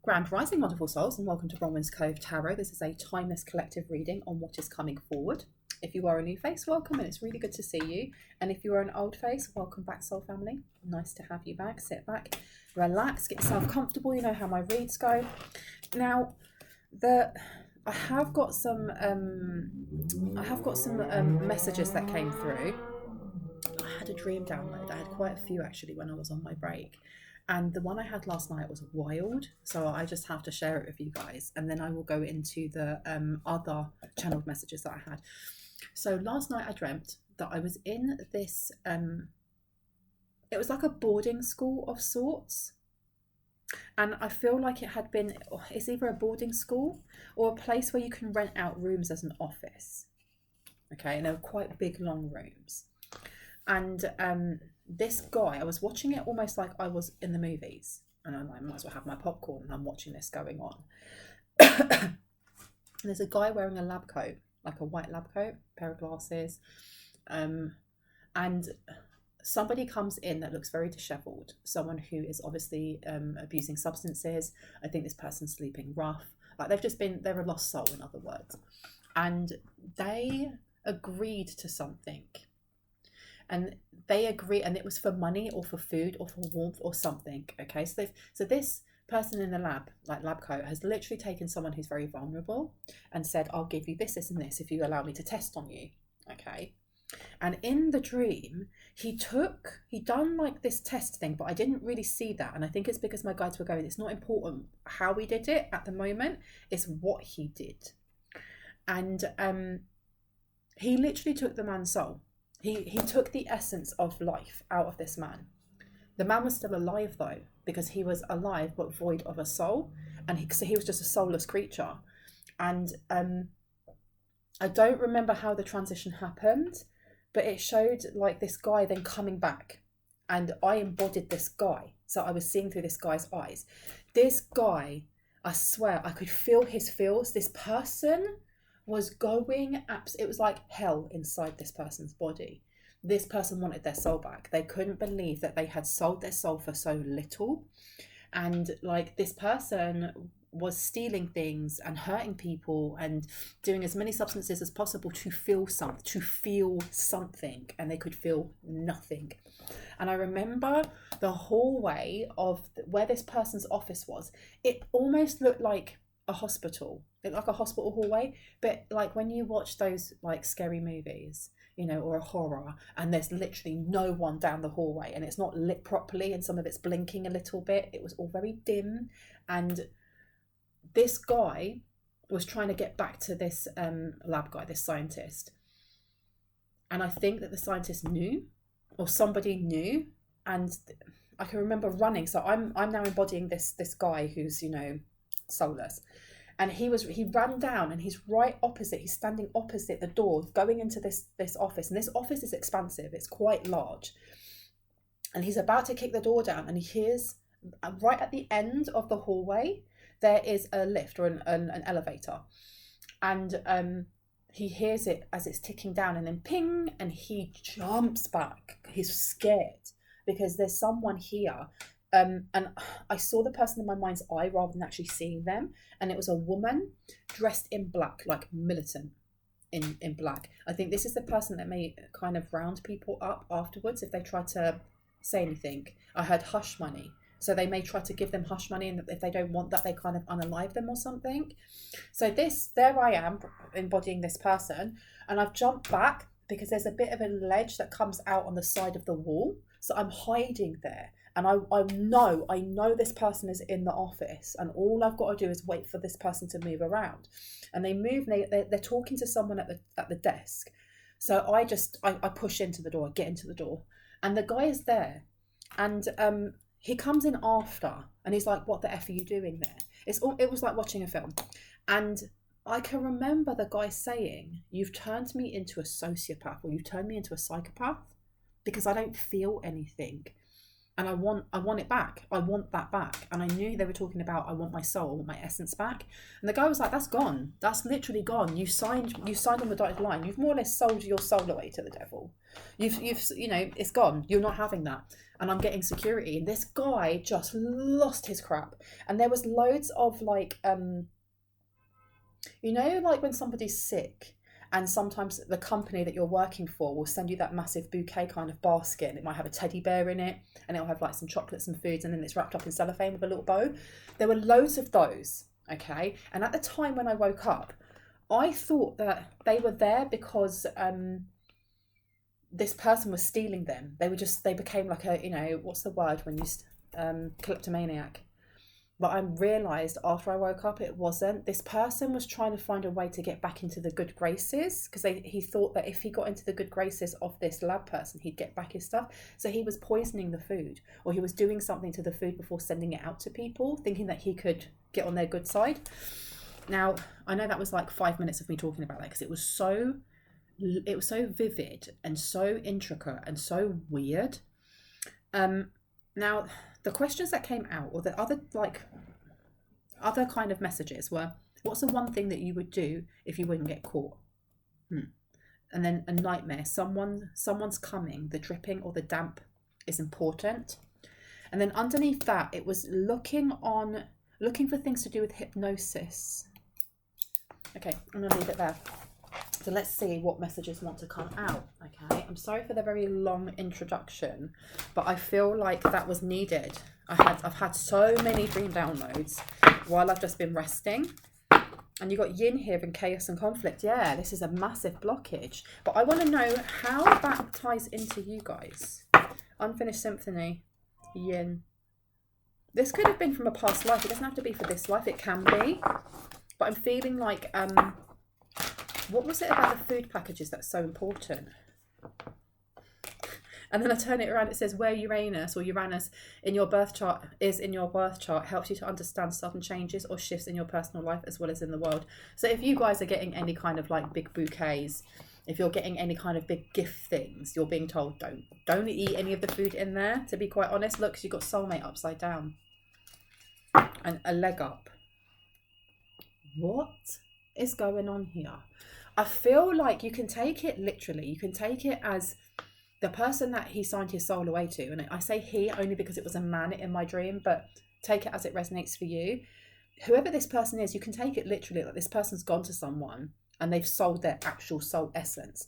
Grand Rising, wonderful souls, and welcome to Bronwen's Cove Tarot. This is a timeless collective reading on what is coming forward. If you are a new face, welcome, and it's really good to see you. And if you are an old face, welcome back, soul family. Nice to have you back. Sit back, relax, get yourself comfortable. You know how my reads go. Now, I have got some messages that came through. I had a dream download. I had quite a few actually when I was on my break. And the one I had last night was wild, so I just have to share it with you guys, and then I will go into the other channeled messages that I had. So last night I dreamt that I was in this, it was like a boarding school of sorts, and I feel like it's either a boarding school or a place where you can rent out rooms as an office. Okay, and they were quite big, long rooms. And this guy, I was watching it almost like I was in the movies, and I might as well have my popcorn and I'm watching this going on. There's a guy wearing a lab coat, like a white lab coat, pair of glasses, and somebody comes in that looks very disheveled, someone who is obviously abusing substances. I think this person's sleeping rough, like they're a lost soul, in other words, and they agreed to something. And they agree, and it was for money or for food or for warmth or something. Okay, so this person in the lab coat has literally taken someone who's very vulnerable and said, I'll give you this, this and this if you allow me to test on you. Okay, and in the dream he done like this test thing, but I didn't really see that, and I think it's because my guides were going, it's not important how he did it at the moment, it's what he did. And he literally took the man's soul. He took the essence of life out of this man. The man was still alive though, because he was alive but void of a soul, and so he was just a soulless creature. And I don't remember how the transition happened, but it showed like this guy then coming back, and I embodied this guy. So I was seeing through this guy's eyes. This guy, I swear, I could feel his feels. This person was going, it was like hell inside this person's body. This person wanted their soul back. They couldn't believe that they had sold their soul for so little. And like this person was stealing things and hurting people and doing as many substances as possible to feel something, and they could feel nothing. And I remember the hallway of where this person's office was, it almost looked like a hospital, like a hospital hallway, but like when you watch those like scary movies, you know, or a horror, and there's literally no one down the hallway and it's not lit properly and some of it's blinking a little bit, it was all very dim. And this guy was trying to get back to this lab guy, this scientist, and I think that the scientist knew, or somebody knew, and I can remember running. So I'm now embodying this guy who's, you know, soulless, and he ran down, and he's standing opposite the door going into this office, and this office is expansive, it's quite large, and he's about to kick the door down, and he hears right at the end of the hallway there is a lift or an elevator, and he hears it as it's ticking down, and then ping, and he jumps back. He's scared because there's someone here. And I saw the person in my mind's eye rather than actually seeing them. And it was a woman dressed in black, like militant in black. I think this is the person that may kind of round people up afterwards if they try to say anything. I heard hush money. So they may try to give them hush money, and if they don't want that, they kind of unalive them or something. So there I am embodying this person. And I've jumped back because there's a bit of a ledge that comes out on the side of the wall. So I'm hiding there. And I know this person is in the office, and all I've got to do is wait for this person to move around. And they move, and they're talking to someone at the desk. So I push into the door, get into the door, and the guy is there, and he comes in after, and he's like, "What the F are you doing there?" It was like watching a film, and I can remember the guy saying, "You've turned me into a sociopath, or you've turned me into a psychopath, because I don't feel anything." And I want it back. I want that back. And I knew they were talking about, I want my soul, I want my essence back. And the guy was like, that's gone. That's literally gone. You signed on the dotted line. You've more or less sold your soul away to the devil. You've it's gone. You're not having that. And I'm getting security. And this guy just lost his crap. And there was loads of like, like when somebody's sick, and sometimes the company that you're working for will send you that massive bouquet kind of basket, and it might have a teddy bear in it, and it'll have like some chocolates and foods, and then it's wrapped up in cellophane with a little bow. There were loads of those, okay? And at the time when I woke up, I thought that they were there because this person was stealing them. They became like a, what's the word when you, kleptomaniac. But I realised after I woke up it wasn't. This person was trying to find a way to get back into the good graces, because he thought that if he got into the good graces of this lab person, he'd get back his stuff. So he was poisoning the food, or he was doing something to the food before sending it out to people, thinking that he could get on their good side. Now, I know that was like 5 minutes of me talking about that, because it was so vivid and so intricate and so weird. Now, the questions that came out, or the other kind of messages were, what's the one thing that you would do if you wouldn't get caught? And then a nightmare. Someone's coming. The dripping or the damp is important. And then underneath that, it was looking for things to do with hypnosis. Okay, I'm going to leave it there. So let's see what messages want to come out. Okay, I'm sorry for the very long introduction, but I feel like that was needed. I've had so many dream downloads while I've just been resting. And you got yin here and chaos and conflict. Yeah, this is a massive blockage. But I want to know how that ties into you guys. Unfinished symphony, yin. This could have been from a past life. It doesn't have to be for this life. It can be. But I'm feeling like what was it about the food packages that's so important? And then I turn it around, it says where Uranus in your birth chart helps you to understand sudden changes or shifts in your personal life as well as in the world. So if you guys are getting any kind of like big bouquets, if you're getting any kind of big gift things, you're being told don't eat any of the food in there, to be quite honest. Look, 'cause you've got soulmate upside down and a leg up. What is going on here? I feel like you can take it literally. You can take it as the person that he signed his soul away to. And I say he only because it was a man in my dream, but take it as it resonates for you. Whoever this person is, you can take it literally, like this person's gone to someone and they've sold their actual soul essence.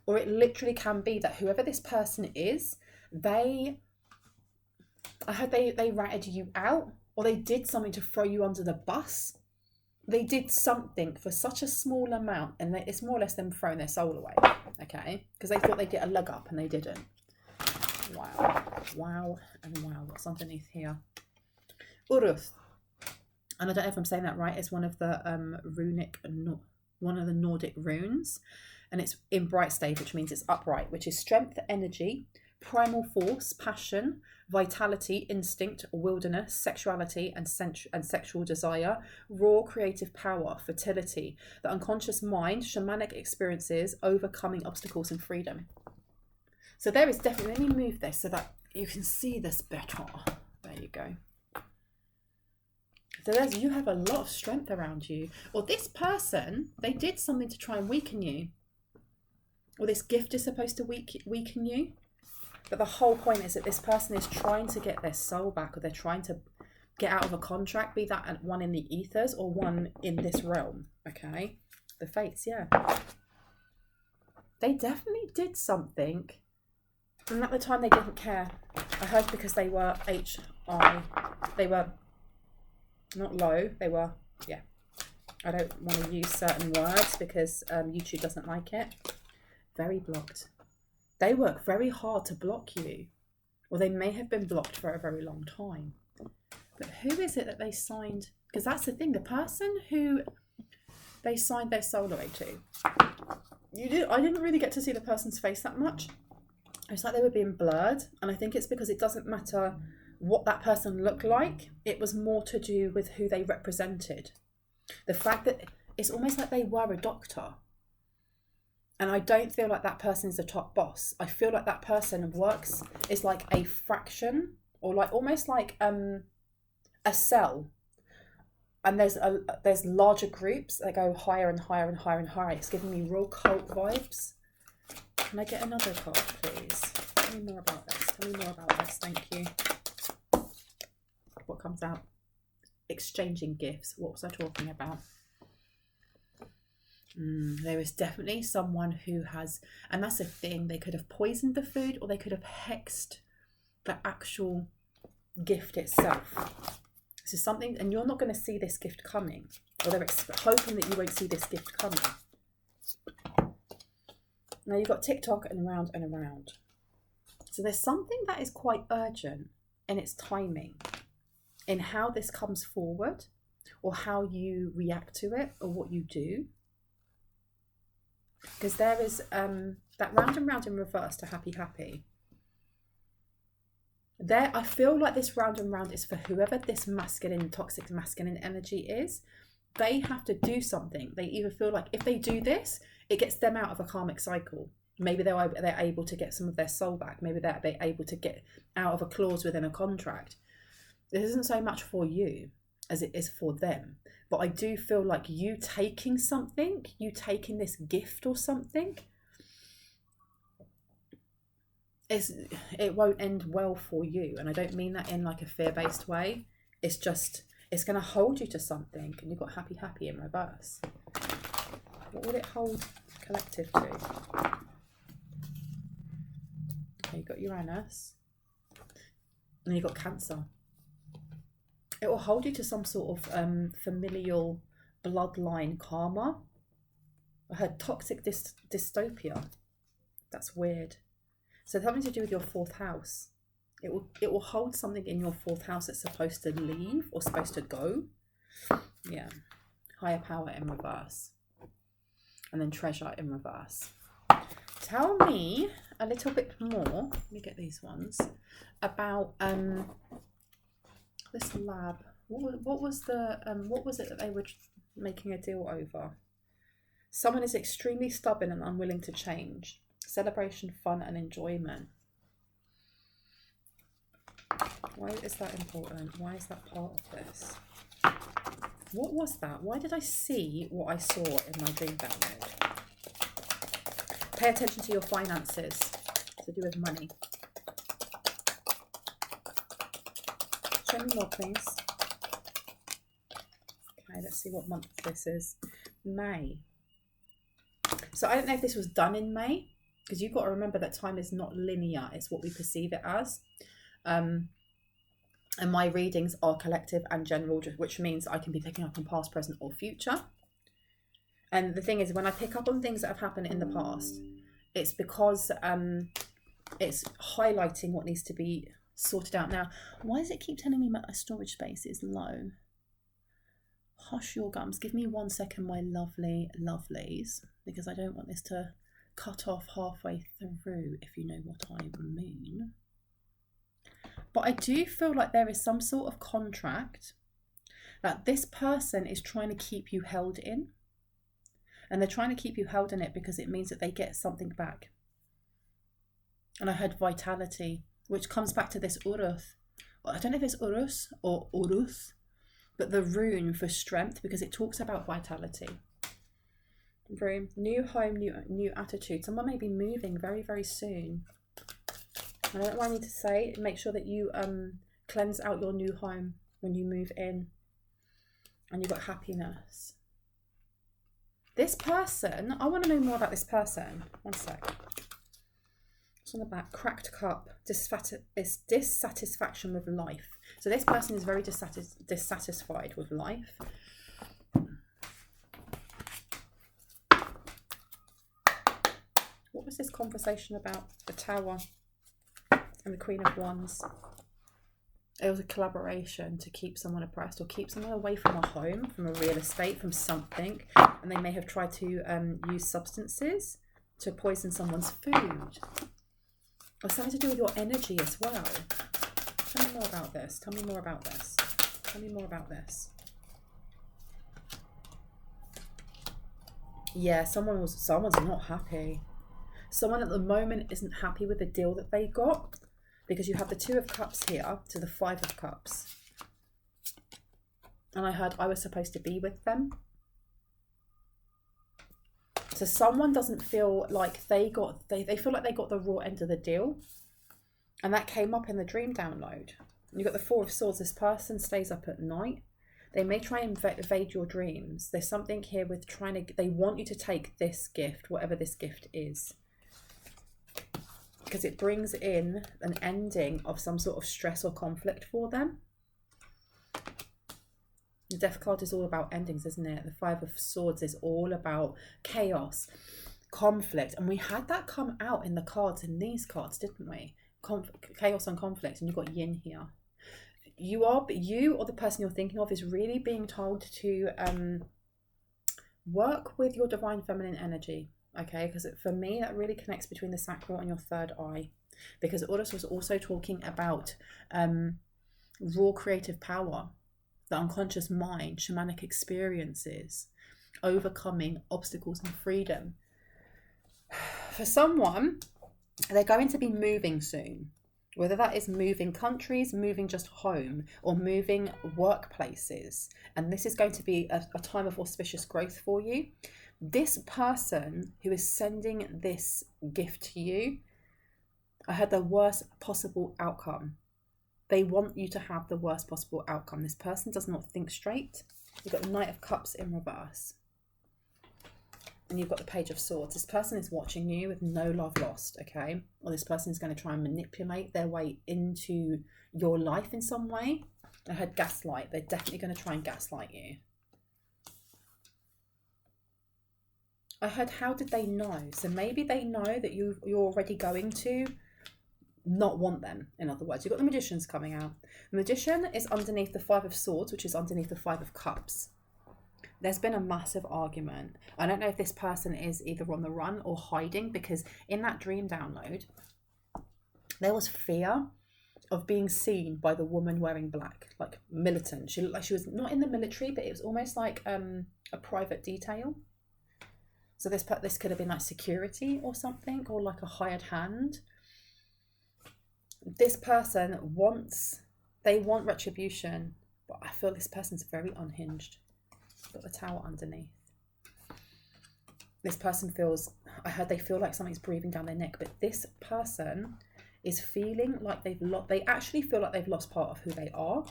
Or it literally can be that whoever this person is, I heard they ratted you out, or they did something to throw you under the bus. They did something for such a small amount, and it's more or less them throwing their soul away, okay? Because they thought they'd get a leg up, and they didn't. Wow, and wow. What's underneath here? Uruth. And I don't know if I'm saying that right. It's one of the one of the Nordic runes, and it's in bright state, which means it's upright, which is strength, energy, primal force, passion, vitality, instinct, wilderness, sexuality, and sexual desire, raw creative power, fertility, the unconscious mind, shamanic experiences, overcoming obstacles, and freedom. So there is definitely, let me move this so that you can see this better. There you go. So you have a lot of strength around you. Or this person, they did something to try and weaken you. Or this gift is supposed to weaken you. But the whole point is that this person is trying to get their soul back, or they're trying to get out of a contract, be that one in the ethers or one in this realm, okay? The fates, yeah. They definitely did something. And at the time they didn't care. I heard because they were they were not low, they were, yeah. I don't want to use certain words because YouTube doesn't like it. Very blocked. They work very hard to block you, or they may have been blocked for a very long time. But who is it that they signed? Because that's the thing, the person who they signed their soul away to, I didn't really get to see the person's face that much. It's like they were being blurred, and I think it's because it doesn't matter what that person looked like. It was more to do with who they represented. The fact that it's almost like they were a doctor. And I don't feel like that person is the top boss. I feel like that person is like a fraction or like almost like a cell. And there's larger groups that go higher and higher and higher and higher. It's giving me real cult vibes. Can I get another card, please? Tell me more about this. Tell me more about this. Thank you. What comes out? Exchanging gifts. What was I talking about? There is definitely someone who has, and that's the thing, they could have poisoned the food or they could have hexed the actual gift itself. This is something, and you're not going to see this gift coming, or they're hoping that you won't see this gift coming. Now you've got TikTok and around and around. So there's something that is quite urgent in its timing, in how this comes forward, or how you react to it, or what you do. Because there is that round and round in reverse to happy, happy. There, I feel like this round and round is for whoever this masculine, toxic masculine energy is. They have to do something. They either feel like if they do this, it gets them out of a karmic cycle. Maybe they're able to get some of their soul back. Maybe they're able to get out of a clause within a contract. This isn't so much for you as it is for them. But I do feel like you taking something, you taking this gift or something, it won't end well for you. And I don't mean that in like a fear-based way. It's just, it's going to hold you to something. And you've got happy, happy in reverse. What will it hold collective to? Okay, you've got Uranus. And you've got Cancer. It will hold you to some sort of familial bloodline karma. I heard toxic dystopia. That's weird. So something to do with your fourth house. It will hold something in your fourth house that's supposed to leave or supposed to go. Yeah. Higher power in reverse. And then treasure in reverse. Tell me a little bit more. Let me get these ones. About this lab. What was it that they were making a deal over? Someone is extremely stubborn and unwilling to change. Celebration, fun, and enjoyment. Why is that important? Why is that part of this? What was that? Why did I see what I saw in my dream download? Pay attention to your finances. To do with money. Show me more, please. Okay, let's see what month this is. May. So I don't know if this was done in May, because you've got to remember that time is not linear. It's what we perceive it as. And my readings are collective and general, which means I can be picking up on past, present, or future. And the thing is, when I pick up on things that have happened in the past, it's because it's highlighting what needs to be sorted out now. Why does it keep telling me my storage space is low? Hush your gums. Give me 1 second, my lovely lovelies, because I don't want this to cut off halfway through, if you know what I mean. But I do feel like there is some sort of contract that this person is trying to keep you held in. And they're trying to keep you held in it because it means that they get something back. And I heard vitality, which comes back to this Urus. I don't know if it's Urus or Urus, but the rune for strength, because it talks about vitality. Room, new home, new attitude. Someone may be moving very, very soon. I don't know what I need to say. Make sure that you cleanse out your new home when you move in. And you've got happiness. This person, I want to know more about this person. 1 sec. It's on the back. Cracked cup. Dissatisfaction with life. So this person is very dissatisfied with life. What was this conversation about? The Tower and the Queen of Wands. It was a collaboration to keep someone oppressed or keep someone away from a home, from a real estate, from something. And they may have tried to use substances to poison someone's food. Or something to do with your energy as well. Tell me more about this. Tell me more about this. Tell me more about this. Yeah, someone's not happy. Someone at the moment isn't happy with the deal that they got. because you have the Two of Cups here to the Five of Cups. And I heard I was supposed to be with them. So someone doesn't feel like they feel like they got the raw end of the deal. And that came up in the dream download. You've got the Four of Swords. This person stays up at night. They may try and evade your dreams. There's something here with they want you to take this gift, whatever this gift is. Because it brings in an ending of some sort of stress or conflict for them. The Death card is all about endings, isn't it? The Five of Swords is all about chaos, conflict. And we had that come out in the cards, in these cards, didn't we? Chaos and conflict. And you've got yin here. You or the person you're thinking of is really being told to work with your divine feminine energy, okay? Because for me, that really connects between the sacral and your third eye, because Uranus was also talking about raw creative power, the unconscious mind, shamanic experiences, overcoming obstacles and freedom. For someone, they're going to be moving soon. Whether that is moving countries, moving just home, or moving workplaces. And this is going to be a time of auspicious growth for you. This person who is sending this gift to you, I had the worst possible outcome. They want you to have the worst possible outcome. This person does not think straight. You've got the Knight of Cups in reverse. And you've got the Page of Swords. This person is watching you with no love lost, okay? Or this person is going to try and manipulate their way into your life in some way. I heard gaslight. They're definitely going to try and gaslight you. I heard, how did they know? So maybe they know that you're already going to not want them, in other words. You've got the Magicians coming out. The Magician is underneath the Five of Swords, which is underneath the Five of Cups. There's been a massive argument. I don't know if this person is either on the run or hiding, because in that dream download, there was fear of being seen by the woman wearing black, like militant. She looked like she was not in the military, but it was almost like a private detail. So this could have been like security or something, or like a hired hand. This person they want retribution, but I feel this person's very unhinged. Got the Tower underneath. This person feels, I heard they feel like something's breathing down their neck, but this person is feeling like they actually feel like they've lost part of who they are.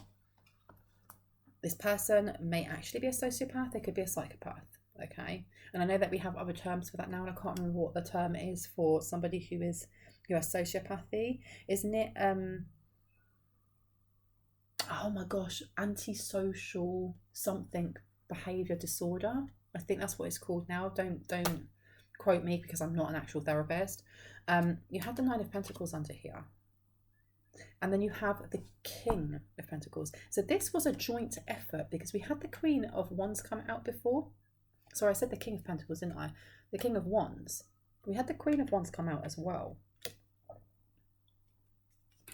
This person may actually be a sociopath. They could be a psychopath, okay? And I know that we have other terms for that now, and I can't remember what the term is for somebody who has sociopathy. Isn't it, oh my gosh, antisocial something behavior disorder? I think that's what it's called now. Don't quote me, because I'm not an actual therapist. You have the Nine of Pentacles under here, and then you have the King of Pentacles. So this was a joint effort, because we had the Queen of Wands come out before. Sorry, I said the King of Pentacles, didn't I? The King of Wands. We had the Queen of Wands come out as well.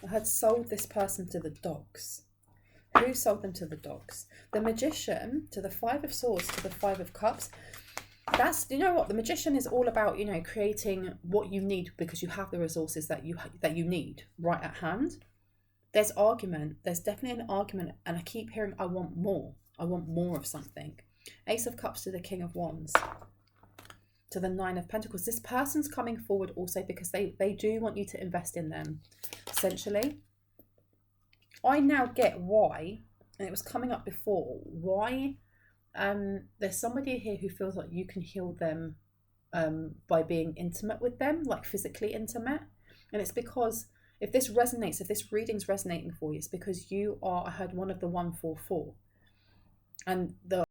I had sold this person to the dogs. Who sold them to the dogs? The Magician to the Five of Swords to the Five of Cups. That's, you know what, the Magician is all about, you know, creating what you need, because you have the resources that you need right at hand. There's argument. There's definitely an argument, and I keep hearing, I want more. I want more of something. Ace of Cups to the King of Wands to the Nine of Pentacles. This person's coming forward also because they do want you to invest in them, essentially. I now get why, and it was coming up before, why there's somebody here who feels like you can heal them by being intimate with them, like physically intimate. And it's because if this resonates, if this reading's resonating for you, it's because you are, I heard one of the 144. And the